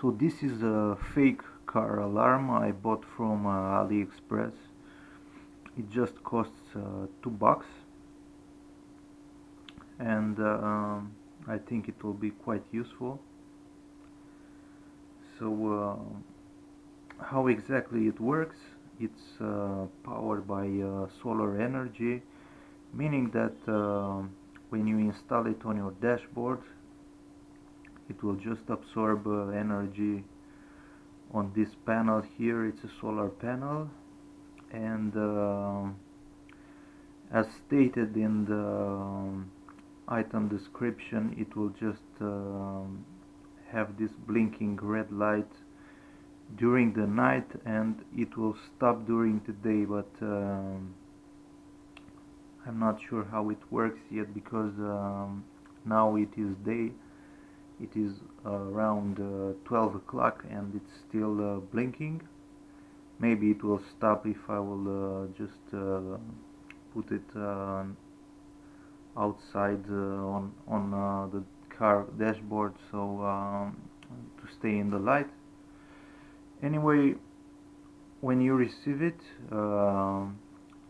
So this is a fake car alarm I bought from Aliexpress. It just costs $2, and I think it will be quite useful. So how exactly it works? It's powered by solar energy, meaning that when you install it on your dashboard, it will just absorb energy on this panel here. It's a solar panel, and as stated in the item description, it will just have this blinking red light during the night, and it will stop during the day, but I'm not sure how it works yet, because now it is day. It is around 12 o'clock and it's still blinking. Maybe it will stop if I will just put it outside on the car dashboard, so to stay in the light. Anyway, when you receive it,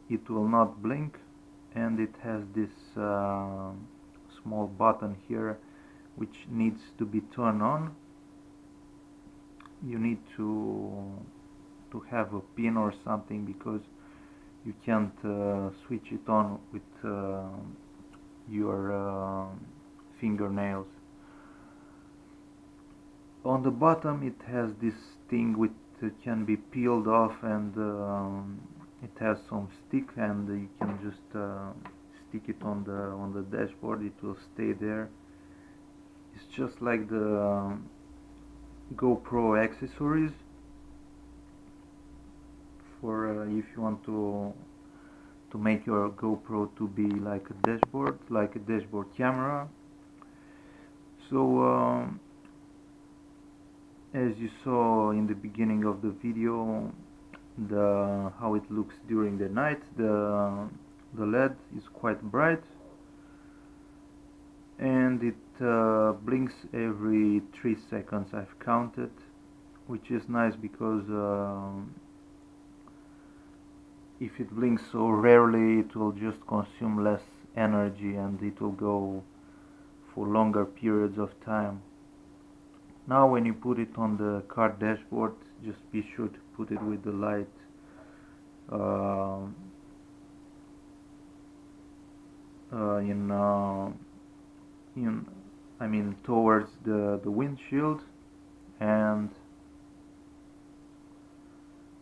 it will not blink, and it has this small button here which needs to be turned on. You need to have a pin or something, because you can't switch it on with your fingernails. On the bottom it has this thing which can be peeled off, and it has some stick, and you can just stick it on the dashboard. It will stay there. It's just like the GoPro accessories for if you want to make your GoPro to be like a dashboard camera. So as you saw in the beginning of the video, how it looks during the night, the LED is quite bright, and it blinks every 3 seconds. I've counted, which is nice, because if it blinks so rarely, it will just consume less energy and it will go for longer periods of time. Now when you put it on the car dashboard, just be sure to put it with the light I mean towards the windshield, and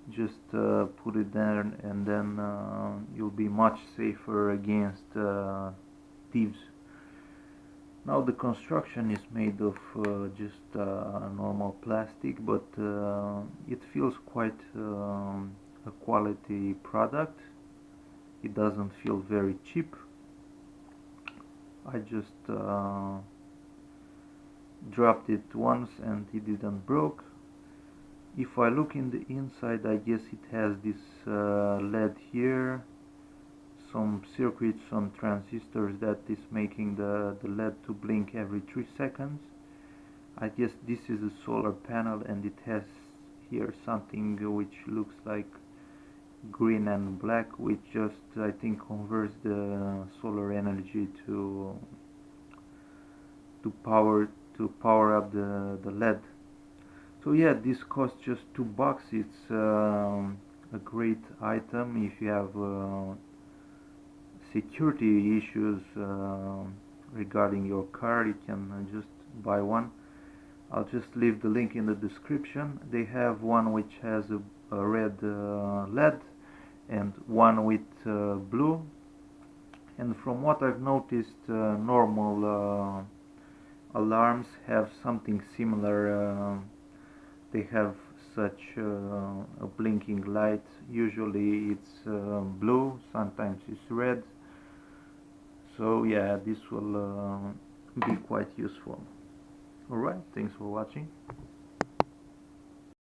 just put it there, and then you'll be much safer against thieves. Now the construction is made of just normal plastic, but it feels quite a quality product. It doesn't feel very cheap. I just dropped it once and it didn't broke. If I look in the inside, I guess it has this LED here, some circuits, some transistors that is making the LED to blink every 3 seconds. I guess this is a solar panel, and it has here something which looks like green and black, which just I think converts the solar energy to power up the LED. So yeah, this costs just $2. It's a great item if you have security issues regarding your car. You can just buy one. I'll just leave the link in the description. They have one which has a red LED and one with blue, and from what I've noticed, normal alarms have something similar. They have such a blinking light. Usually it's blue, sometimes it's red. So yeah, this will be quite useful. Alright, thanks for watching.